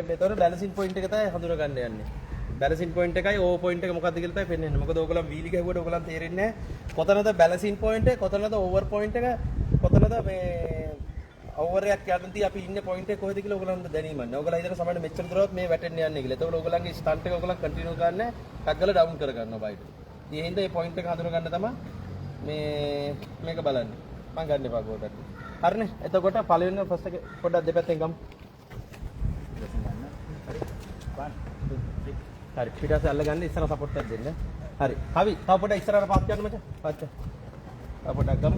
මෙතන balancing point එක තමයි හඳුනා ගන්න යන්නේ. බැලන්සින් පොයින්ට් එකයි ඕ පොයින්ට් එක මොකක්ද කියලා තමයි පෙන්වන්නේ. මොකද ඕගොල්ලෝ වීලි ගැහුවට ඕගොල්ලන් තේරෙන්නේ නැහැ. කොතනද බැලන්සින් පොයින්ට් එක, කොතනද ඕවර් පොයින්ට් එක, කොතනද මේ ඕවර් එකක් යද්දී අපි ඉන්නේ පොයින්ට් එක කොහෙද කියලා ඕගොල්ලන්ට දැනීමක් නැහැ. ඕගොල්ලෝ හිතන සමහරවිට මෙච්චර දුරවත් මේ වැටෙන්න යන්නේ කියලා. ඒතකොට ඕගොල්ලන්ගේ ස්ටන්ට් එක ඕගොල්ලන් කන්ටිනියු කරන්න ටග්ගල ඩවුන් කර ගන්නවා බයිට. ඉතින් එහෙනම් මේ පොයින්ට් එක හඳුනා ගන්න තමයි මේ මේක බලන්නේ. මම ගන්න එපා ගෝඩට. හරිනේ. එතකොට පළවෙනි ෆස්ට් එක පොඩ්ඩක් දෙපැත්තෙන් ගමු. හරි පිටාස අල්ලගන්න ඉස්සර සපෝට් එකක් දෙන්න. හරි. කවි තව පොඩ්ඩක් ඉස්සරහට පාත් කරන්න මචං. පාත්. තව පොඩ්ඩක් ගමු.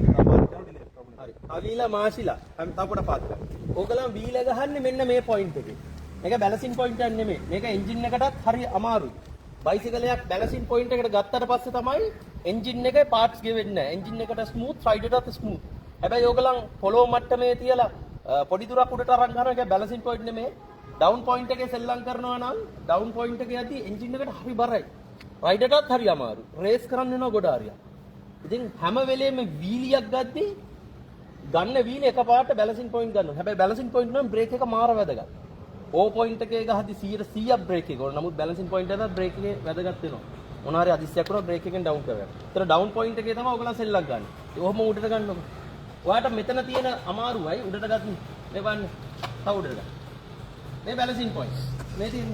හරි. කවිලා මාෂිලා. අපි තව පොඩ්ඩක් පාත් කරමු. ඕගලන් වීල ගහන්නේ මෙන්න මේ පොයින්ට් එකේ. මේක බැලන්සින් පොයින්ට් එකක් නෙමෙයි. මේක එන්ජින් එකටත් හරි අමාරුයි. බයිසිකලයක් බැලන්සින් පොයින්ට් එකට ගත්තට පස්සේ තමයි එන්ජින් එකේ පාර්ට්ස් ගෙවෙන්නේ නැහැ. එන්ජින් එකට ස්මූත්, රයිඩරට ස්මූත්. හැබැයි ඕගලන් පොලෝ මට්ටමේ තියලා පොඩි දුරක් උඩට අරන් ගන්න එක බැලන්සින් පොයින්ට් නෙමෙයි. ඩවුන් පොයින්ට් එකේ සෙල්ලම් කරනවා නම් ඩවුන් පොයින්ට් එකේ යද්දී එන්ජින් එකට හරි බරයි. රයිඩරටත් හරි අමාරු. රේස් කරන්න වෙනවා ගොඩ හරියක්. ඉතින් හැම වෙලේම වීලියක් ගද්දී ගන්න වීල එකපාරට බැලන්සින් පොයින්ට් ගන්නවා. හැබැයි බැලන්සින් පොයින්ට් නම් බ්‍රේක් එක මාර වැදගත්. ඕ පොයින්ට් එකේ ගහද්දී 100ක් බ්‍රේක් එක ඕන. නමුත් බැලන්සින් පොයින්ට් එකත් බ්‍රේක් එකේ වැදගත් වෙනවා. මොන හරි අදිස්සියක් කරලා බ්‍රේක් එකෙන් ඩවුන් කරගන්න. ඒතර ඩවුන් පොයින්ට් එකේ තමයි ඔයගොල්ලෝ සෙල්ලම් ගන්න. ඔහොම උඩට ගන්නකො. ඔයාලට මෙතන තියෙන අමාරුවයි උඩට ගන්න. මේ බලන්න. තව උඩට ගන්න. මේ බැලන්සින් පොයින්ට්. මේ තියෙන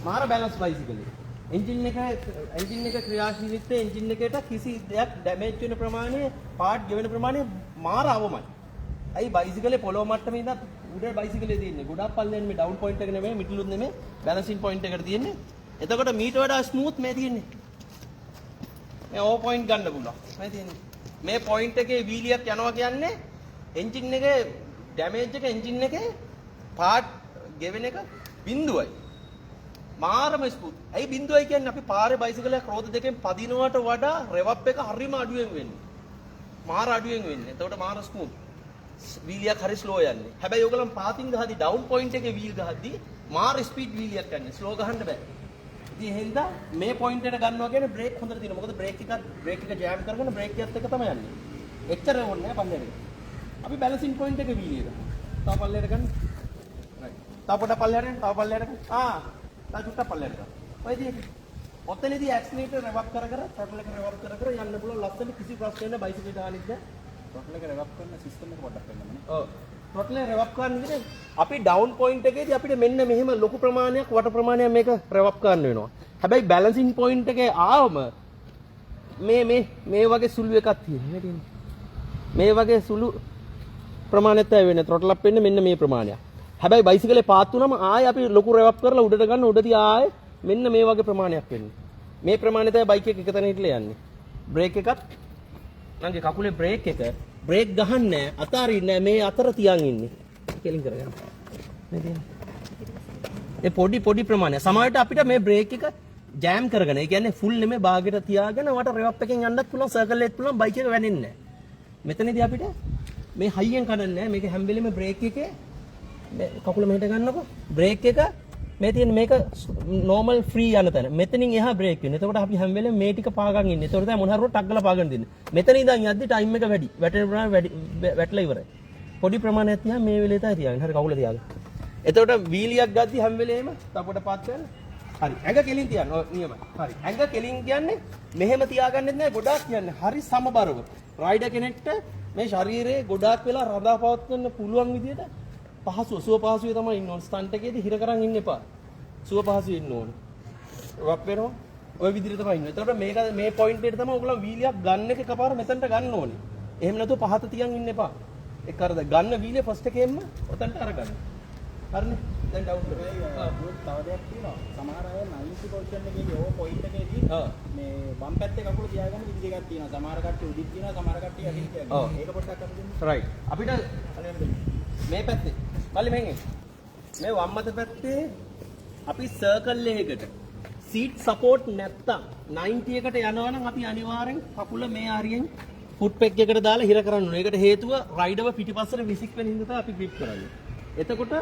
මාර බැලන්ස් බයිසිකලේ. එන්ජින් එක ක්‍රියාශීලීත්වයේ එන්ජින් එකට කිසි දෙයක් ඩැමේජ් වෙන ප්‍රමාණය, පාර්ට් ගෙවෙන ප්‍රමාණය මාර අවමයි. අයි බයිසිකලේ පොළොව මට්ටමේ ඉඳන් උඩ බයිසිකලේ තියෙන්නේ. ගොඩක් පල්ලෙන් මේ ඩවුන් පොයින්ට් එක නෙමෙයි, මිඩ්ලුත් නෙමෙයි, බැලන්සින් පොයින්ට් එකට තියෙන්නේ. එතකොට මීට වඩා ස්මූත් මේ තියෙන්නේ. මේ ඕ පොයින්ට් ගන්න පුළුවන්. මේ තියෙන්නේ. මේ පොයින්ට් එකේ වීලියක් යනවා කියන්නේ එන්ජින් එකේ ඩැමේජ් එක එන්ජින් එකේ පාර්ට් ගෙවෙන එක බිඳුවයි. මාරම ස්මූත්. ඇයි බිඳුවයි කියන්නේ අපි පාරේ බයිසිකලයක් රෝද දෙකෙන් පදිනවට වඩා රෙවප් එක හරිම අඩුවෙන් වෙන්නේ. මාර අඩුවෙන් වෙන්නේ. එතකොට මාර ස්මූත්. වීලියක් හරි ස්ලෝ යන්නේ. හැබැයි ඔයගලන් පාතින් ගහද්දි ඩවුන් පොයින්ට් එකේ වීල් ගහද්දි මාර ස්පීඩ් වීලියක් යන්නේ. ස්ලෝ ගහන්න බෑ. ඉතින් එහෙනම් මේ පොයින්ට් එකට ගන්නවා කියන්නේ බ්‍රේක් හොඳට තියෙනවා. මොකද බ්‍රේක් එක ජෑම් කරගෙන බ්‍රේක් එකත් එක්ක තමයි යන්නේ. එච්චර ඕනේ නෑ පල්ලෙට. අපි බැලන්සින් පොයින්ට් එකේ වීලිය එක. තව පල්ලෙට ගන්න. රයිට්. තව පොඩ පල්ලෙට යන්න. තව පල්ලෙට. තව චුට්ටක් පල්ලෙට ගන්න. ඔය ඉතින් ඔතනදී ඇක්සිලරේටර් රෙවප් කර ට්‍රොටල් එක රෙවප් කර යන්න පුළුවන් ලස්සන කිසි ප්‍රශ්නයක් නෑ බයිසිකල් දානිත් නෑ. ට්‍රොටල් එක රෙවප් කරන සිස්ටම් එක පොඩ්ඩක් වෙන්නමනේ. ඔව්. ට්‍රොටල් එක රෙවප් කරන විදිහට අපි ඩවුන් පොයින්ට් එකේදී අපිට මෙන්න මෙහෙම ලොකු ප්‍රමාණයක් වට ප්‍රමාණයක් මේක රෙවප් කරන්න වෙනවා. හැබැයි බැලන්සින් පොයින්ට් එකේ ආවම මේ වගේ සුළු එකක් තියෙනවා. මේ වගේ සුළු ප්‍රමාණයක් තමයි වෙන්නේ. ට්‍රොටල් අප් වෙන්නේ මෙන්න මේ ප්‍රමාණයක්. හැබැයි බයිසිකලේ පාත් වුණාම ආයෙ අපි ලොකු රෙවප් කරලා උඩට ගන්න උඩදී ආයෙ මෙන්න මේ වගේ ප්‍රමාණයක් වෙන්නේ. මේ ප්‍රමාණය තමයි බයික් එක තැන හිටලා යන්නේ. බ්‍රේක් එකත් නංගි කකුලේ බ්‍රේක් එක බ්‍රේක් ගහන්නේ අතාරින්නේ මේ අතර තියන් ඉන්නේ. කෙලින් කරගන්න. මේ තියෙන්නේ. ඒ පොඩි ප්‍රමාණය. සමහරවිට අපිට මේ බ්‍රේක් එක ජෑම් කරගෙන, ඒ කියන්නේ ෆුල් නෙමෙයි බාගෙට තියාගෙන වට රෙවප් එකෙන් යන්නත් පුළුවන්, සර්කල් එකත් පුළුවන්, බයික් එක වැනෙන්නේ නැහැ. මෙතනදී අපිට මේ හයියෙන් කඩන්නේ නැහැ. මේක හැම වෙලෙම බ්‍රේක් එකේ කකුල මෙහෙට ගන්නකො. බ්‍රේක් එක මේ තියෙන මේක නෝමල් ෆ්‍රී යන තැන. මෙතනින් එහා බ්‍රේක් වෙනවා. එතකොට අපි හැම වෙලෙම මේ ටික පාගන් ඉන්නේ. එතකොට තමයි මොන හරි ටක් ගාලා පාගන් දෙන්නේ. මෙතන ඉඳන් යද්දි ටයිම් එක වැඩි. වැටෙන ප්‍රමාණය වැඩි වැටලා ඉවරයි. පොඩි ප්‍රමාණයක් තියා මේ වෙලේ තමයි තියාගන්න. හරි කකුල තියාගන්න. එතකොට වීලියක් ගද්දි හැම වෙලේම තපොට පාත් කරන්න. හරි. ඇඟ කෙලින් තියන්න. ඔය නියමයි. හරි. ඇඟ කෙලින් කියන්නේ මෙහෙම තියාගන්නෙත් නෑ, ගොඩාක් කියන්නේ. හරි සමබරව. රයිඩර් කෙනෙක්ට මේ ශරීරයේ ගොඩාක් වෙලා රඳා පවත්වන්න පුළුවන් විදියට සුව පහසුවේ තමයි ඉන්න ඕනේ. ස්ටන්ට් එකේදී හිර කරන් ඉන්න එපා. සුව පහසුවේ ඉන්න ඕනේ. රොක් වෙනවා. ওই විදිහට තමයි ඉන්නේ. එතකොට මේක මේ පොයින්ට් එකට තමයි ඔයගොල්ලෝ වීලියක් ගන්න එක එකපාර මෙතනට ගන්න ඕනේ. එහෙම නැතුව පහත තියන් ඉන්න එපා. ඒක අර ගන්න වීලිය ෆස්ට් එකේම ඔතනට අරගන්න. හරිනේ? දැන් ඩවුන් කරලා. තව දෙයක් තියෙනවා. සමහර අය 90 පොසිෂන් එකේදී ඕ පොයින්ට් එකේදී මේ වම් පැත්තේ කකුල තියාගන්න විදි දෙකක් තියෙනවා. සමහර කට්ටිය උඩින් තියෙනවා, සමහර කට්ටිය යටින් තියෙනවා. ඒක පොඩ්ඩක් අපිට දෙන්න. රයිට්. අපිට මේ පැත්තේ මල්ලි මෙහෙන් මේ වම් අත පැත්තේ අපි සර්කල් එකකට සීට් සපෝට් නැත්තම් 90 එකට යනවා නම් අපි අනිවාර්යෙන් කකුල මේ හරියෙන් ෆුට් පෙග් එකට දාලා හිර කරන්න ඕනේ. ඒකට හේතුව රයිඩර්ව පිටිපස්සට විසික් වෙන හින්දා තමයි අපි ග්‍රිප් කරන්නේ. එතකොට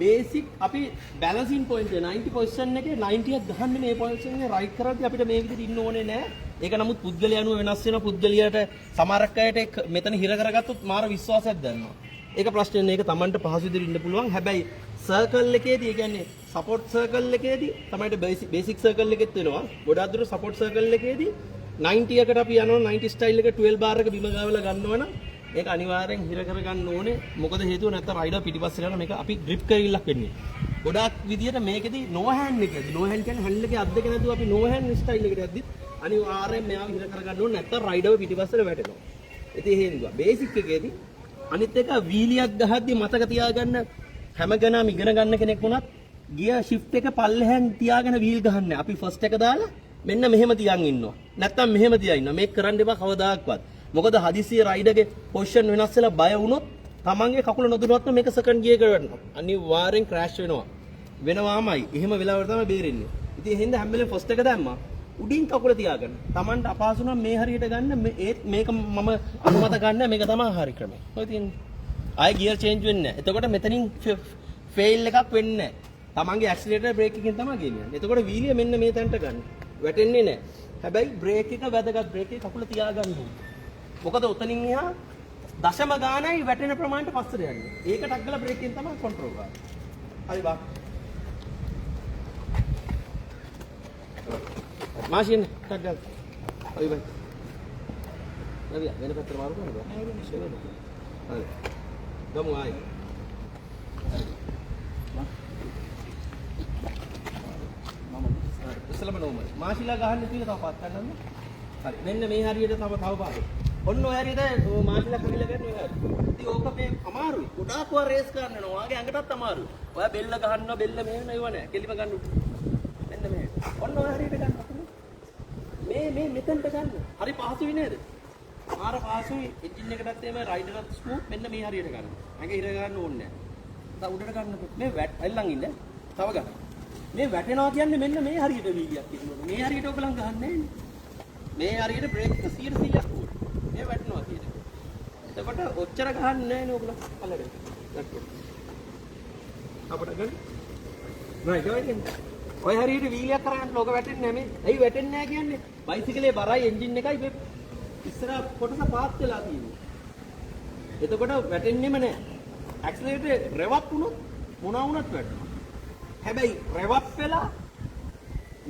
බේසික් අපි බැලන්සින් පොයින්ට් 90 පොසිෂන් එකේ 90ක් ගහන්නේ මේ පොසිෂන් එකේ රයිට් කරද්දී අපිට මේ විදිහට ඉන්න ඕනේ නෑ. ඒක නමුත් පුද්ගලයා අනුව වෙනස් වෙනවා. පුද්ගලියට සමහරක් අයට මෙතන හිර කරගත්තොත් මාර විශ්වාසයක් ගන්නවා. ඒක ප්‍රශ්නේ නේ. ඒක Tamanට පහසු විදිහට ඉන්න පුළුවන්. හැබැයි සර්කල් එකේදී ඒ කියන්නේ සපෝට් සර්කල් එකේදී තමයි බේසික් සර්කල් එකෙත් වෙනවා. ගොඩාක් දුර සපෝට් සර්කල් එකේදී 90 එකට අපි යනවා 90 ස්ටයිල් එක 12 බාර් එක බිම ගාවලා ගන්නවනම් මේක අනිවාර්යෙන් හිර කරගන්න ඕනේ. මොකද හේතුව නැත්නම් රයිඩර් පිටිපස්සේ යනවා මේක අපි ග්‍රිප් කරගිල්ලක් වෙන්නේ. ගොඩාක් විදියට මේකෙදී නෝ හෑන්ඩ් එකේදී නෝ හෑන්ඩ් කියන්නේ හැන්ඩල් එකේ අත් දෙක නැතුව අපි නෝ හෑන්ඩ් ස්ටයිල් එකට යද්දි අනිවාර්යෙන් මෙයාව හිර කරගන්න ඕනේ නැත්නම් රයිඩර් පිටිපස්සට වැටෙනවා. ඉතින් එහෙම දුවා. බේසික් එකේදී අනිත් එක වීලියක් ගහද්දි මතක තියාගන්න හැම ගණම ඉගෙන ගන්න කෙනෙක් වුණත් ගියර් ෂිෆ්ට් එක පල්ලෙහෙන් තියාගෙන වීල් ගහන්නේ. අපි ෆස්ට් එක දාලා මෙන්න මෙහෙම තියන් ඉන්නවා. නැත්තම් මෙහෙම තියා ඉන්නවා. මේක කරන්න එපා කවදාක්වත්. මොකද හදිසියේ රයිඩර්ගේ පොසිෂන් වෙනස් වෙලා බය වුණොත් තමන්ගේ කකුල නොදුනොත්ම මේක සෙකන්ඩ් ගියර් එකට වැටෙනවා. අනිවාර්යෙන් ක්‍රෑෂ් වෙනවා. වෙනවාමයි. එහෙම වෙලාවට තමයි බේරෙන්නේ. ඉතින් එහෙනම් හැම වෙලේම ෆස්ට් එක දැම්මා. උඩින් කකුල තියාගන්න. තමන්ට අපහසු නම් මේ හරියට ගන්න මේක මම අනුමත ගන්න මේක තමයි හරි ක්‍රමය. ඔය තියෙන්නේ. ආයෙ ගියර් චේන්ජ් වෙන්නේ නැහැ. එතකොට මෙතනින් ෆේල් එකක් වෙන්නේ නැහැ. තමන්ගේ ඇක්සිලරේටර් බ්‍රේක් එකෙන් තමයි ගෙනියන්නේ. එතකොට වීලිය මෙන්න මේ තැනට ගන්න. වැටෙන්නේ නැහැ. හැබැයි බ්‍රේක් එක වැදගත්. බ්‍රේක් එකේ කකුල තියාගන්න ඕනේ. මොකද උතනින් එහා දශම ගානයි වැටෙන ප්‍රමාණයට පස්සට යන්නේ. ඒක ටක් ගාලා බ්‍රේක් එකෙන් තමයි කන්ට්‍රෝල් කරන්නේ. හරි බා. මාෂින් ටක් ගාලා. හරි බයි. නවියා වෙන පැත්තට මාරු කරනවා. හරි. ගමු ආයි. ඉස්සලම නෝමල්. මාෂිලා ගහන්න තියෙන තව පාත් ගන්නන්න. හරි. මෙන්න මේ හරියට තව පාත්. ඔන්න ඔය හරියට මාෂිලා කමිලා ගන්න ඔය හරි. ඉතින් ඕක මේ අමාරුයි. ගොඩාක් වා රේස් කරන්න යනවා. ඔයාගේ ඇඟටත් අමාරුයි. ඔයා බෙල්ල ගහනවා බෙල්ල මෙහෙම නෙව නෑ. කෙලිම ගන්න උඩ. මෙන්න මෙහෙ. ඔන්න ඔය හරියට ගන්න. මේ මෙතෙන්ට ගන්න. හරි පහසුයි නේද? මාර පහසුයි. එන්ජින් එකටත් එම රයිඩරත් ස්මූත් මෙන්න මේ හරියට ගන්න. ඇඟ හිර ගන්න ඕනේ නෑ. තව උඩට ගන්නකො. මේ ඇල්ලන් ඉන්න. තව ගන්න. මේ වැටෙනවා කියන්නේ මෙන්න මේ හරියට වීලියක් ඉන්නවා. මේ හරියට ඔයගලන් ගහන්නේ මේ හරියට බ්‍රේක් එක 100%ක් ඕනේ. මේ වැටෙනවා කියන්නේ. එතකොට ඔච්චර ගහන්නේ නැහැ නේ ඔයගලන් අල්ලගෙන. අපිට ගන්න. නෑ ජොයින්. ඔය හරියට වීලියක් කරගන්න ලෝක වැටෙන්නේ නැහැ මේ. ඇයි වැටෙන්නේ නැහැ කියන්නේ? බයිසිකලේ බරයි එන්ජින් එකයි මේ ඉස්සර කොටස පාත් වෙලා තියෙන්නේ. එතකොට වැටෙන්නේම නැහැ. ඇක්සලරේටර් රෙවප් වුණොත් මොනවා වුණත් වැටෙනවා. හැබැයි රෙවප් වෙලා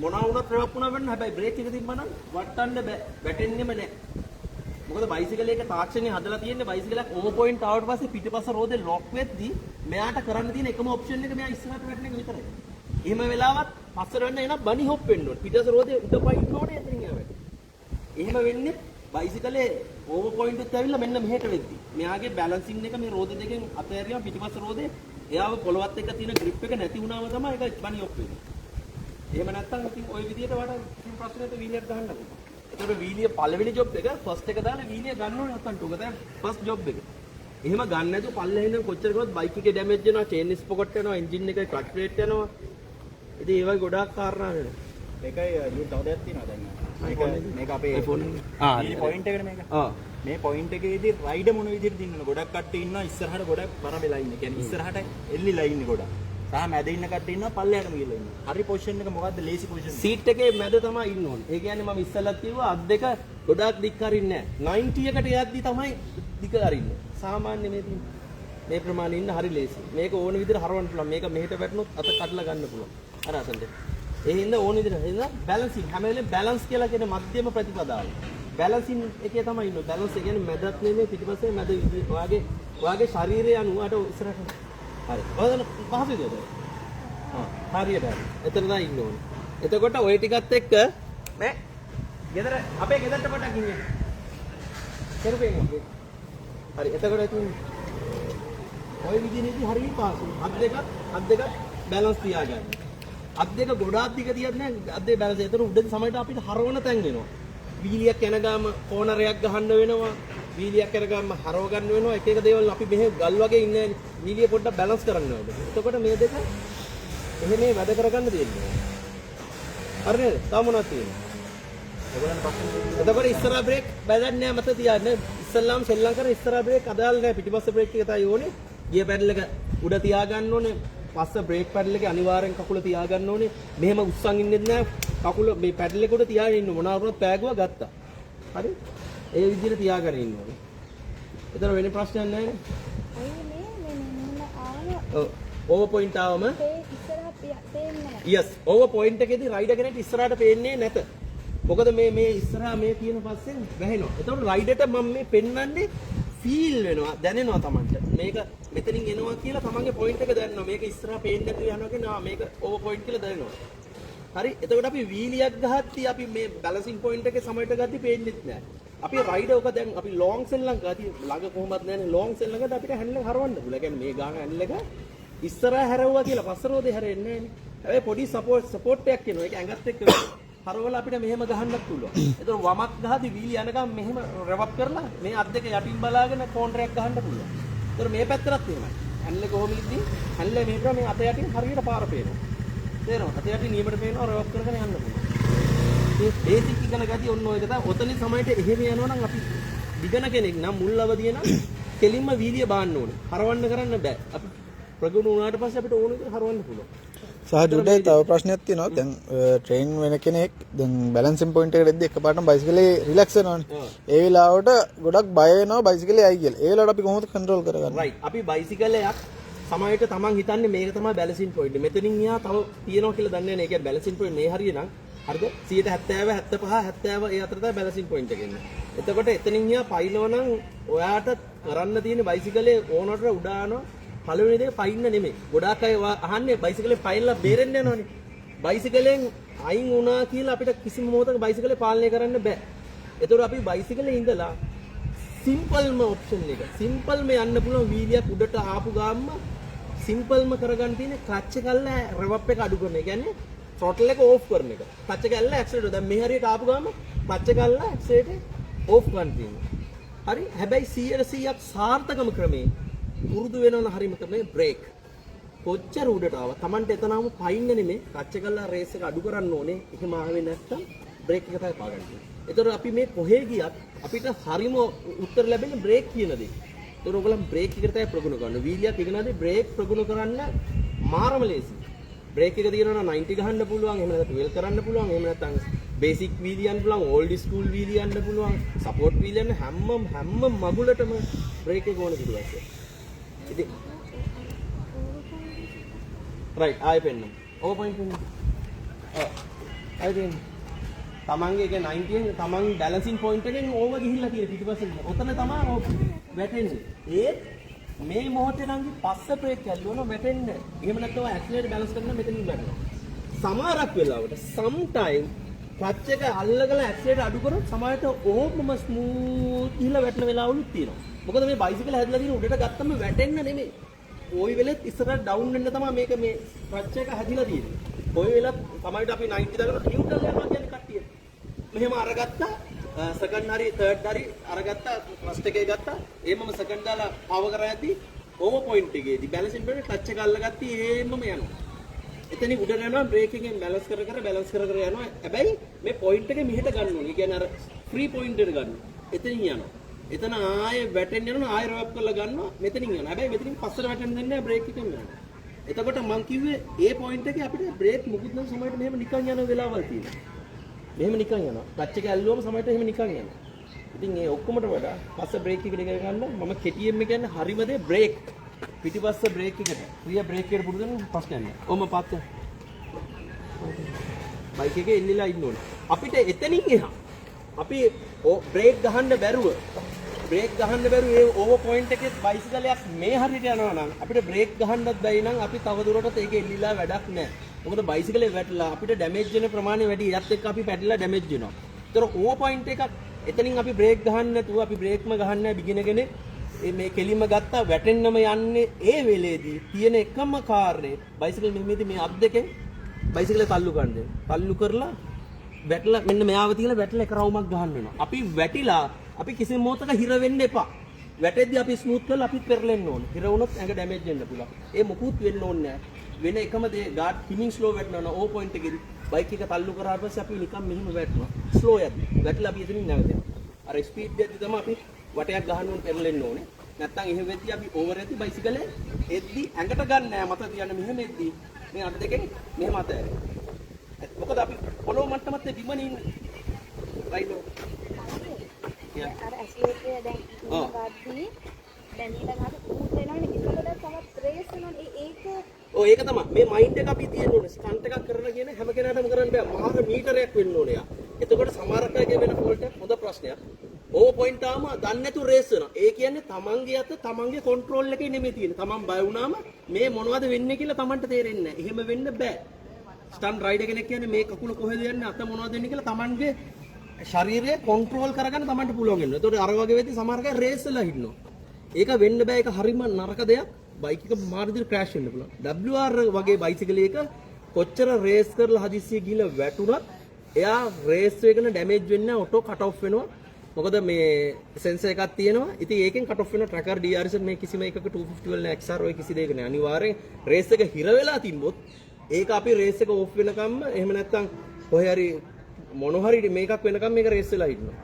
මොනවා වුණත් රෙවප් වුණා වෙන්න හැබැයි බ්‍රේක් එක තිබ්බනම් වටන්න බෑ වැටෙන්නෙම නෑ මොකද බයිසිකල් එක තාක්ෂණේ හදලා තියෙන්නේ බයිසිකලක් ඕවර් පොයින්ට් ආවට පස්සේ පිටිපස්ස රෝදේ ලොක් වෙද්දී මෙයාට කරන්න තියෙන එකම ඔප්ෂන් එක මෙයා ඉස්සරහට වැටෙන එක විතරයි එහෙම වෙලාවත් පස්සට වෙන්න එන බනි හොප් වෙන්න ඕනේ පිටිපස්ස රෝදේ උඩ පයින් ඕනේ එතනින් යවෙන්න එහෙම වෙන්නේ බයිසිකලේ ඕවර් පොයින්ට් එකත් ඇවිල්ලා මෙන්න මෙහෙට වෙද්දී මෙයාගේ බැලන්සින් එක මේ රෝදේ දෙකෙන් අතහැරියා පිටිපස්ස රෝදේ එයාව පොළවත් එක්ක තියෙන grip එක නැති වුණාම තමයි ඒක බනි ඔප් වෙන්නේ. එහෙම නැත්නම් ඉතින් ওই විදිහට වඩා ඉතින් ප්‍රශ්නෙට වීලියක් ගහන්න පුළුවන්. ඒතකොට වීලිය පළවෙනි ජොබ් එක ෆස්ට් එක දාලා වීලිය ගන්න ඕනේ නැත්නම් ටුක තමයි ෆස්ට් ජොබ් එක. එහෙම ගන්න නැතුව පල්ලෙහෙන් ඉඳන් කොච්චර කරොත් බයික් එකේ ඩැමේජ් වෙනවා, චේන් ස්පොකට් වෙනවා, එන්ජින් එකේ ක්ලච් ප්ලේට් යනවා. ඉතින් ඒ වගේ ගොඩාක් කාරණා වෙනවා. මේකයි යුත් තව දෙයක් තියෙනවා දැන්. මේක අපේ iPhone මේ පොයින්ට් එකනේ මේක. මේ පොයින්ට් එකේදී රයිඩර් මොන විදිහටද ඉන්නවද? ගොඩක් කට්ටිය ඉන්නවා ඉස්සරහට ගොඩක් බර වෙලා ඉන්නේ. කියන්නේ ඉස්සරහට එල්ලිලා ඉන්නේ ගොඩක්. සහ මැද ඉන්න කට්ටිය ඉන්නවා පල්ලෙහාටම ගිහලා ඉන්නවා. හරි පොසිෂන් එක මොකද්ද? ලේසි පොසිෂන්. සීට් එකේ මැද තමයි ඉන්න ඕනේ. ඒ කියන්නේ මම ඉස්සෙල්ලත් කිව්වා අත් දෙක ගොඩාක් දික් අරින්නේ නැහැ. 90 එකට යද්දි තමයි දිග අරින්නේ. සාමාන්‍ය මේ ප්‍රමාණය ඉන්න හරි ලේසි. මේක ඕන විදිහට හරවන්න පුළුවන්. මේක මෙහෙට වැටුනොත් අත කඩලා ගන්න පුළුවන්. අර අතෙන්ද. ඒ හින්දා ඕන විදිහට හින්දා බැලන්සින් හැම වෙලේම බැලන්ස් කියලා කියන මධ්‍යම ප්‍රතිපදාව. බැලන්සින් එකේ තමයි ඉන්නේ. බැලන්ස් ඒ කියන්නේ මැදත් නෙමෙයි පිටිපස්සේ මැද ඔයාගේ ශරීරය අනුව අර ඉස්සරහට. හරි. ඔයන පහසුද ඒක? හරියට හරි. එතන තමයි ඉන්න ඕනේ. එතකොට ওই ටිකත් එක්ක මේ ගෙදර අපේ ගෙදරට පොඩක් ගිහින්. කරපේන. හරි. එතකොට ඉතින් ওই විදිහේදී හරිය පාසුයි. අත් දෙකත් බැලන්ස් තියාගන්න. අත් දෙක ගොඩාක් දිග තියත් නෑ අත් දෙක බැලන්ස්. ඒතර උඩදී සමහරට අපිට හරවන තැන් වෙනවා. වීලියක් යන ගාම කෝනරයක් ගහන්න වෙනවා. වීලියක් යන ගාම හරව ගන්න වෙනවා. එක එක දේවල් අපි මෙහෙ ගල් වගේ ඉන්නේ වීලිය පොඩ්ඩක් බැලන්ස් කරන්න ඕනේ. එතකොට මේ දෙක එහෙම වැඩ කරගන්න තියෙනවා. හරි නේද? තව මොනවද තියෙන්නේ? ඔයගොල්ලන් පස්සේ එතකොට ඉස්සරහා බ්‍රේක් බැලන්නේ නෑ මත තියාගන්න. ඉස්සල්ලාම සෙල්ලම් කරන ඉස්සරහා බ්‍රේක් අදාළ නෑ. පිටිපස්ස බ්‍රේක් එක තමයි ඕනේ. ගියර් පැඩල් එක උඩ තියාගන්න ඕනේ. පස්ස බ්‍රේක් පැඩල් එකේ අනිවාර්යෙන් කකුල තියාගන්න ඕනේ. මෙහෙම උස්සන් ඉන්නෙත් නෑ. කකුල මේ පැඩල් එක උඩ තියාගෙන ඉන්න මොනවා වුණත් පෑගුවා ගත්තා. හරි? ඒ විදිහට තියාගෙන ඉන්න ඕනේ. එතන වෙන ප්‍රශ්නයක් නැහැ නේ. ඔව් ඕවර් පොයින්ට් ආවම ඒ ඉස්සරහ පේන්නේ yes over point එකේදී රයිඩර් කෙනෙක් ඉස්සරහට පේන්නේ නැත. මොකද මේ ඉස්සරහා මේ තියෙන පස්සෙන් වැහෙනවා. එතකොට රයිඩර්ට මම මේ පෙන්වන්නේ ෆීල් වෙනවා, දැනෙනවා Tamanට. මේක මෙතනින් එනවා කියලා තමන්ගේ පොයින්ට් එක දැනනවා. මේක ඉස්සරහා පේන්නේ නැතුව යනවා කියන්නේ මේක ඕවර් පොයින්ට් කියලා දැනෙනවා. හරි. එතකොට අපි වීලියක් ගහද්දී අපි මේ බැලන්සින් පොයින්ට් එකේ සමයට ගද්දී පේන්නේත් නැහැ. අපි රයිඩර් ඔක දැන් අපි ලොන්ග් සෙල් ළඟ ගාති ළඟ කොහොමද නැන්නේ ලොන්ග් සෙල් ළඟද අපිට හැන්ඩල් එක හරවන්න පුළුවන්. ඒ කියන්නේ මේ ගාන හැන්ඩල් එක ඉස්සරහා හැරෙවුවා කියලා පස්සරෝදේ හැරෙන්නේ නැහැ නේ. හැබැයි පොඩි සපෝට් එකක් එනවා. ඒක ඇඟත් එක්ක හරවලා අපිට මෙහෙම ගහන්නත් පුළුවන්. ඒතර වමක් ගහදී වීලි යනකම් මෙහෙම රෙව් අප් කරලා මේ අත් දෙක යටින් බලාගෙන කෝන්ටර් එකක් ගහන්න පුළුවන්. ඒතර මේ පැත්තටත් එහෙමයි. හැන්ඩල් එක කොහොම ඉද්දි හැන්ඩල් එක මේකට මේ අත යටින් හරියට පාර පේනවා. තේරෙනවද? අත යටින් නියමට පේනවා රෙව් අප් කරගෙන යන්න පුළුවන්. මේ බේසික් ඉගෙන ගතිය ඔන්න ඔය එක තමයි. ඔතනින් සමයට එහෙම යනවා නම් අපි දිගන කෙනෙක් නම් මුල් අවදියේ නම් කෙලින්ම වීලිය බාන්න ඕනේ. හරවන්න කරන්න බෑ. අපි ප්‍රගුණ වුණාට පස්සේ අපිට ඕන විදිහට හරවන්න පුළුවන්. සහජුඩේ තව ප්‍රශ්නයක් තියෙනවා. දැන් ට්‍රේන් වෙන කෙනෙක් දැන් බැලන්සින් පොයින්ට් එකට එද්දි එකපාරටම බයිසිකලේ රිලැක්ස් වෙනවනේ. ඒ වෙලාවට ගොඩක් බය වෙනවා බයිසිකලේ යයි කියලා. ඒ වෙලාවට අපි කොහොමද කන්ට්‍රෝල් කරගන්නේ? රයිට්. අපි බයිසිකලයක් සමහරවිට තමන් හිතන්නේ මේක තමයි බැලන්සින් පොයින්ට්. මෙතනින් එහා තව තියනවා කියලා දන්නේ නැහැ. ඒ කියන්නේ බැලන්සින් පොයින්ට් මේ හරියනම් හරිද 70 75 70 ඒ අතර තමයි බැලන්සින් පොයින්ට් එක එන්නේ. එතකොට එතනින් එහා පයින්නවනම් ඔයාට කරන්න තියෙන බයිසිකලේ ඕනට උඩානවා පළවෙනි දේ පයින්න නෙමෙයි. ගොඩාක් අය අහන්නේ බයිසිකලේ පයින්ලා බේරෙන්න යනවනේ. බයිසිකලෙන් අයින් වුණා කියලා අපිට කිසිම මොහොතක බයිසිකලේ පාලනය කරන්න බෑ. ඒතකොට අපි බයිසිකලේ ඉඳලා සිම්පල්ම ඔප්ෂන් එක. සිම්පල්ම යන්න පුළුවන් වීලියක් උඩට ආපු ගාම්ම සිම්පල්ම කරගන්න තියෙන ක්ලච් එක අල්ල රෙව් අප් එක අඩු කරන. ඒ කියන්නේ throttle එක ඕෆ් කරන එක. ක්ලච් එක අල්ල ඇක්සලරේටර්. දැන් මේ හරියට ආපු ගාම ක්ලච් එක අල්ල ඇක්සලරේටර් ඕෆ් කරන්න තියෙනවා. හරි. හැබැයි 100%ක් සාර්ථකම ක්‍රමේ පුරුදු වෙනවන හරිම තමයි බ්‍රේක්. කොච්චර උඩට ආවා Tamanට එතනම පයින්න නෙමෙයි ක්ලච් එක අල්ල රේස් එක අඩු කරන්න ඕනේ. එහෙම ආවේ නැත්නම් බ්‍රේක් එක තමයි පාගන්නේ. ඒතර අපි මේ කොහේ ගියත් අපිට හරිම උත්තර ලැබෙන්නේ බ්‍රේක් කියන දේ. ඒතර ඔයගොල්ලන් බ්‍රේක් එකට තමයි ප්‍රගුණ කරන්න. වීලියක් ඉගෙනදී බ්‍රේක් ප්‍රගුණ කරන්න මාරම ලේසි. බ්‍රේක් එක තියෙනවා 90 ගහන්න පුළුවන්. එහෙම නැත්නම් 12 කරන්න පුළුවන්. එහෙම නැත්නම් බේසික් වීලි යන්න පුළුවන්. ඕල්ඩ් ස්කූල් වීලි යන්න පුළුවන්. සපෝට් වීලි යන්න හැම මගුලටම බ්‍රේක් එක ඕන පිටුවස්සේ. ඉතින් රයිට් ආයෙ පෙන්නන්න. ඕවර් පොයින්ට් පෙන්නන්න. ආයෙ දෙන්න. තමන්ගේ ඒක 90 තමන් බැලන්සින් පොයින්ට් එකෙන් ඕවර් ගිහිල්ලා තියෙන පිටිපස්සෙන්. ඔතන තමයි වැටෙන්නේ. ඒත් මේ මොහොතේ නම් පස්ස බ්‍රේක් ඇල්ලුවම වැටෙන්නේ. එහෙම නැත්නම් ඇක්සිලරේටර් බැලන්ස් කරන්න මෙතනින් වැටෙනවා. සමහරක් වෙලාවට සම් ටයිම් ක්ලච් එක අල්ලගෙන ඇක්සිලරේටර් අඩු කරොත් සමහරට ඕමම ස්මූත් ගිහිල්ලා වැටෙන වෙලාවලුත් තියෙනවා. මොකද මේ බයිසිකල් හැදලා තියෙන උඩට ගත්තම වැටෙන්න නෙමෙයි. ওই වෙලෙත් ඉස්සරහට ඩවුන් වෙන්න තමයි මේක මේ ක්ලච් එක හැදිලා තියෙන්නේ. ওই වෙලත් සමහරට අපි 90 දාගෙන නියුට්‍රල් යනවා කියන්නේ කට්ටිය. මෙහෙම අරගත්තා සෙකන්ඩ් හරි තර්ඩ් හරි අරගත්තා ෆස්ට් එකේ ගත්තා ඒමම සෙකන්ඩ් දාලා පවර් කරද්දී ඕවර් පොයින්ට් එකේදී බැලන්සින් පොයින්ට් ක්ලච් එක අල්ලගත්තා ඒමම යනවා. එතනින් උඩට යනවා බ්‍රේක් එකෙන් බැලන්ස් කර යනවා. හැබැයි මේ පොයින්ට් එක මෙහෙට ගන්න ඕනේ. ඒ කියන්නේ අර ෆ්‍රී පොයින්ට් එකට ගන්න. එතනින් යනවා. එතන ආයෙ වැටෙන්න යනවා ආයෙ රොව් අප් කරලා ගන්නවා මෙතනින් යනවා. හැබැයි මෙතනින් පස්සට වැටෙන්න දෙන්නේ නැහැ බ්‍රේක් එකෙන් යනවා. එතකොට මම කිව්වේ ඒ පොයින්ට් එකේ අපිට බ්‍රේක් මුකුත් නැති සමහරට මෙහෙම නිකන් යන වෙලාවල් තියෙනවා. මෙහෙම නිකන් යනවා. ක්ලච් එක ඇල්ලුවම සමහරට එහෙම නිකන් යනවා. ඉතින් ඒ ඔක්කොමට වඩා පස්ස බ්‍රේක් එකට ගන්න මම කෙටියෙන්ම කියන්නේ හරිම දේ බ්‍රේක්. පිටිපස්ස බ්‍රේක් එකට. ක්‍රියා බ්‍රේක් එකට පුරුදු වෙන ප්‍රශ්නයක් නෑ. ඔම පාත්. බයික් එකේ එල්ලලා ඉන්න ඕනේ. අපිට එතනින් එහා අපි බ්‍රේක් ගහන්න බැරුව ඒ ඕවර් පොයින්ට් එකේ බයිසිකලයක් මේ හරියට යනවා නම් අපිට බ්‍රේක් ගහන්නත් බැයි නම් අපි තව දුරටත් ඒක එල්ලිලා වැඩක් නැහැ. මොකද බයිසිකලේ වැටලා අපිට ඩැමේජ් වෙන ප්‍රමාණය වැඩි. ඒත් එක්ක අපි පැටලලා ඩැමේජ් වෙනවා. ඒතර ඕවර් පොයින්ට් එකක් එතනින් අපි බ්‍රේක් ගහන්න නැතුව අපි බ්‍රේක්ම ගහන්න නැහැ බිගින කෙනෙක්. මේ කෙලින්ම ගත්තා වැටෙන්නම යන්නේ ඒ වෙලේදී තියෙන එකම කාර්යය බයිසිකල් මෙහෙමදී මේ අත් දෙකෙන් බයිසිකලේ තල්ලු ගන්න දෙන්න. තල්ලු කරලා වැටලා මෙන්න මෙයාව තියලා වැටලා එක රවුමක් ගහන්න වෙනවා. අපි වැටිලා අපි කිසිම මොහොතක හිර වෙන්න එපා. වැටෙද්දී අපි ස්මූත් කරලා අපිත් පෙරලෙන්න ඕනේ. හිර වුණොත් ඇඟ ඩැමේජ් වෙන්න පුළුවන්. ඒ මොකුත් වෙන්න ඕනේ නැහැ. වෙන එකම දේ ගාඩ් පිනින් ස්ලෝ වැටෙනවා. ඕ පොයින්ට් එකේදී බයික් එක තල්ලු කරාට පස්සේ අපි නිකන් මෙහෙම වැටෙනවා. ස්ලෝ යද්දි. වැටලා අපි එතනින් නැගිටිනවා. අර ස්පීඩ් එකදී තමයි අපි වටයක් ගහන්න ඕනේ පෙරලෙන්න ඕනේ. නැත්තම් එහෙම වෙද්දී අපි ඕවර් එද්දී බයිසිකලේ එද්දී ඇඟට ගන්න නැහැ. මත තියන්න මෙහෙම එද්දී මේ අත දෙකෙන් මෙහෙම අත ඇරෙනවා. මොකද අපි පොළොව මට්ටමත් බිමනේ ඉන්නේ. රයිට්. අර ඇස්ලේටර් දැන් ගාද්දී දැන් ඊළඟට උත් වෙනවනේ. ඒකට තවත් රේස් වෙනවනේ. ඒක ඔය ඒක තමයි. මේ මයින්ඩ් එක අපි තියෙන්න ඕනේ. ස්ටන්ට් එකක් කරලා කියන හැම කෙනාටම කරන්න බෑ. මාර මීටරයක් වෙන්න ඕනේ යා. එතකොට සමහරක් අයගේ වෙන ෆෝල්ට් එක හොඳ ප්‍රශ්නයක්. ඕවර් පොයින්ට් ආවම දන්නේ නැතුව රේස් වෙනවා. ඒ කියන්නේ තමන්ගේ අත තමන්ගේ කන්ට්‍රෝල් එකේ නෙමෙයි තියෙන්නේ. තමන් බය වුණාම මේ මොනවද වෙන්නේ කියලා තමන්ට තේරෙන්නේ නැහැ. එහෙම වෙන්න බෑ. ස්ටන්ට් රයිඩර් කෙනෙක් කියන්නේ මේ කකුල කොහෙද යන්නේ අත මොනවද වෙන්නේ කියලා තමන්ගේ ශරීරය කන්ට්‍රෝල් කරගන්න තමන්ට පුළුවන් වෙනවා. එතකොට අර වගේ වෙද්දි සමහර අය රේස් වෙලා හිටිනවා. ඒක වෙන්න බෑ. ඒක හරිම නරක දෙයක්. බයික් එක මාර විදිහට ක්‍රෑෂ් වෙන්න පුළුවන්. WR වගේ බයිසිකල් එක කොච්චර රේස් කරලා හදිස්සිය ගිහලා වැටුණත් එයා රේස් එකන ඩැමේජ් වෙන්නේ ඔටෝ කට් ඔෆ් වෙනවා. මොකද මේ සෙන්සර් එකක් තියෙනවා. ඉතින් ඒකෙන් කට් ඔෆ් වෙන ට්‍රැකර් DRS මේ කිසිම එකක 250 වල XR ඔය කිසි දෙයක නෑ. අනිවාර්යෙන් රේස් එක හිර වෙලා තිබ්බොත් ඒක අපි රේස් එක ඔෆ් වෙනකම්ම එහෙම නැත්නම් කොහේ හරි මොන හරි මේකක් වෙනකම් මේක රේස් වෙලා ඉන්නවා.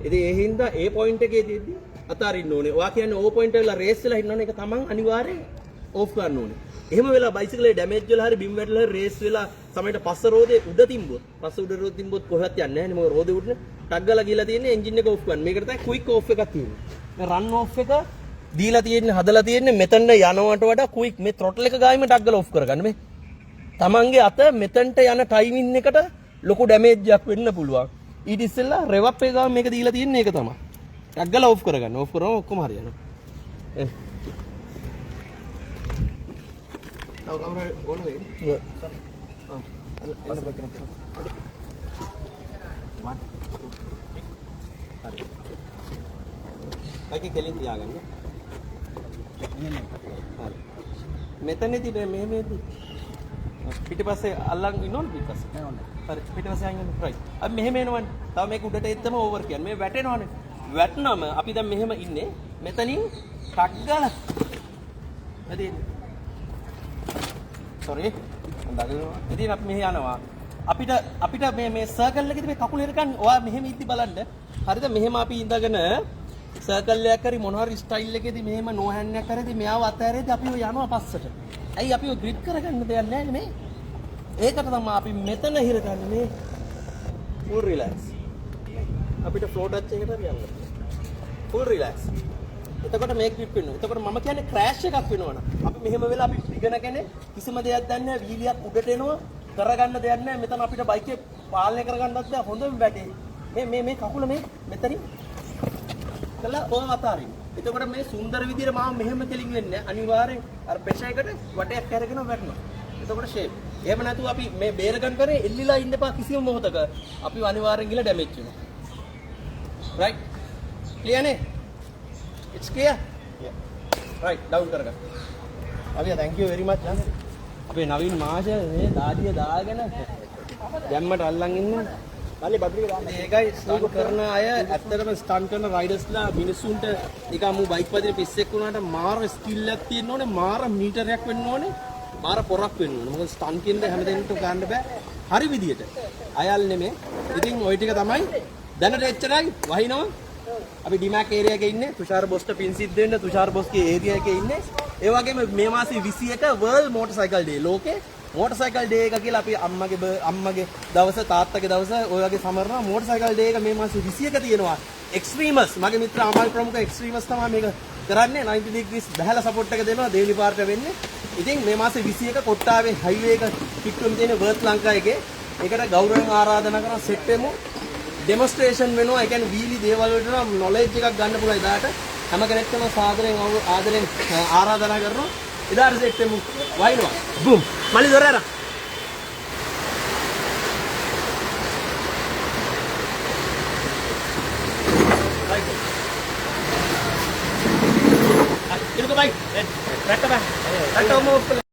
ඉතින් ඒ හින්දා ඒ පොයින්ට් එකේදී අතාරින්න ඕනේ. ඔයා කියන්නේ ඕ පොයින්ට් එකල රේස් වෙලා ඉන්නවනේ ඒක තමන් අනිවාර්යෙන් ඕෆ් කරන්න ඕනේ. එහෙම වෙලා බයිසිකලේ ඩැමේජ් වෙලා හරි බිම් වැටලා හරි රේස් වෙලා සමහරට පස්ස රෝදේ උඩ තිබ්බොත් පස්ස උඩ රෝද තිබ්බොත් කොහෙවත් යන්නේ නැහැ නේ. මොකද රෝදේ උඩනේ ටග් ගාලා ගිහලා තියෙන්නේ එන්ජින් එක ඕෆ් කරන්න. මේකට තමයි ක්වික් ඕෆ් එකක් තියෙන්නේ. මේ රන් ඕෆ් එක දීලා තියෙන්නේ හදලා තියෙන්නේ මෙතනට යනවට වඩා ක්වික් මේ throttle එක ගායිම ටග් ගාලා ඕෆ් කරගන්න මේ. තමන්ගේ අත මෙතනට යන ටයිමින් එකට ලොකු ඩැමේජ් එකක් වෙන්න පුළුවන්. ඊට ඉස්සෙල්ලා රෙව් අප් එක ගාව මේක දීලා තියෙන්නේ ඒක තමයි. ටග් ගාලා ඕෆ් කරගන්න. ඕෆ් කරාම ඔක්කොම හරියනවා. තව කවුරු ඕන වෙයි? Yeah. එන්න බකරම්. 1 2 හරි. කෙලින් තියාගන්න. හරි. මෙතනදී මෙහෙමදී පිටිපස්සේ අල්ලන් ඉන්නවනේ පිටිපස්සේ. හරි පිටිපස්සේ අයින් වෙන්න රයිට්. අපි මෙහෙම එනවනේ. තව මේක උඩට එද්දම ඕවර් කියන්නේ. මේ වැටෙනවනේ. වැටුනම අපි දැන් මෙහෙම ඉන්නේ. මෙතනින් ටක් ගාලා. හරි. sorry. හොඳයි. ඉතින් අපි මෙහෙ යනවා. අපිට මේ සර්කල් එකේදී මේ කකුල හිරකන්නේ. ඔයා මෙහෙම ඉද්දි බලන්න. හරිද? මෙහෙම අපි ඉඳගෙන සර්කල් එකක් හරි මොන හරි ස්ටයිල් එකේදී මෙහෙම නෝ හැන්ඩ් එකක් කරේදී මෙයාව අතෑරේදී අපි යනවා පස්සට. ඇයි අපි ඔය ග්‍රිප් කරගන්න දෙයක් නැහැ නේ. ඒකට තමයි අපි මෙතන හිරගන්නේ මේ full relax. අපිට flow touch එකට යන්න. full relax. එතකොට මේ grip වෙනවා. එතකොට මම කියන්නේ crash එකක් වෙනවනම් අපි මෙහෙම වෙලා අපි ඉගෙන කෙනේ කිසිම දෙයක් දන්නේ නැහැ. වීලියක් උඩට එනවා කරගන්න දෙයක් නැහැ. මෙතන අපිට බයික් එක පාලනය කරගන්නත් බෑ. හොඳම වැටේ. මේ කකුල මේ මෙතනින් කළා ඔය අතාරින්න. එතකොට මේ සුන්දර විදිහට මාව මෙහෙම කෙලින් වෙන්නේ අනිවාර්යෙන් අර ප්‍රෙෂර් එකට වටයක් අරගෙන වැටෙනවා. එතකොට ෂේප්. එහෙම නැතුව අපි මේ බේර ගන්න කරේ එල්ලිලා ඉන්න එපා කිසිම මොහොතක. අපි අනිවාර්යෙන් ගිහලා ඩැමේජ් වෙනවා. right? clear නේ? it's clear? yeah. right down කරගන්න. අවියා thank you very much. අපේ නවීන් මාෂල් මේ දාඩිය දාගෙන දැම්මට අල්ලන් ඉන්නේ. කල්ලි බද්රික දාන්න. ඒකයි ස්ටන්ට් කරන අය ඇත්තටම ස්ටන්ට් කරන රයිඩර්ස්ලා මිනිස්සුන්ට නිකන් මු බයික් පදින පිස්සෙක් වුණාට මාර ස්කිල් එකක් තියෙන්න ඕනේ, මාර මීටරයක් වෙන්න ඕනේ, මාර පොරක් වෙන්න ඕනේ. මොකද ස්ටන්ට් කියන්නේ හැමදෙන්නට ගන්න බෑ. හරි විදියට. අයල් නෙමෙයි. ඉතින් ওই ටික තමයි දැනට එච්චරයි වහිනවා. අපි ඩිමැක් ඒරියා එකේ ඉන්නේ. තුෂාර බොස්ට පින් සිද්ධ වෙන්න තුෂාර බොස්ගේ ඒරියා එකේ ඉන්නේ. ඒ වගේම මේ මාසේ 21 වර්ල්ඩ් මොටර්සයිකල් ඩේ ලෝකේ මොටර්සයිකල් ඩේ එක කියලා අපි අම්මගේ දවස තාත්තගේ දවස ඔය වගේ සමරනවා. මොටර්සයිකල් ඩේ එක මේ මාසේ 21 තියෙනවා. එක්ස්ට්‍රීමර්ස් මගේ මිත්‍ර අමල් ප්‍රමුඛ එක්ස්ට්‍රීමර්ස් තමයි මේක කරන්නේ. 90 ඩිග්‍රීස් බහැලා සපෝට් එක දෙනවා දේවි පාර්ට වෙන්නේ. ඉතින් මේ මාසේ 21 කොට්ටාවේ හයිවේ එක පිටුම් තියෙන වර්ත් ලංකා එකේ ඒකට ගෞරවයෙන් ආරාධනා කරන සෙට් වෙමු. ඩෙමොන්ස්ට්‍රේෂන් වෙනවා. ඒ කියන්නේ වීලි දේවල් වලට නම් නොලෙජ් එකක් ගන්න පුළුවන්. එදාට හැම කෙනෙක්ටම සාදරයෙන් ආදරෙන් ආරාධනා කරනවා. එදාට සෙට් වෙමු. වයින්නවා. බූම්. මලි දොර අර. රයිට්. ඉරුක බයි. රැක්ක බෑ. රැක්ක ඔම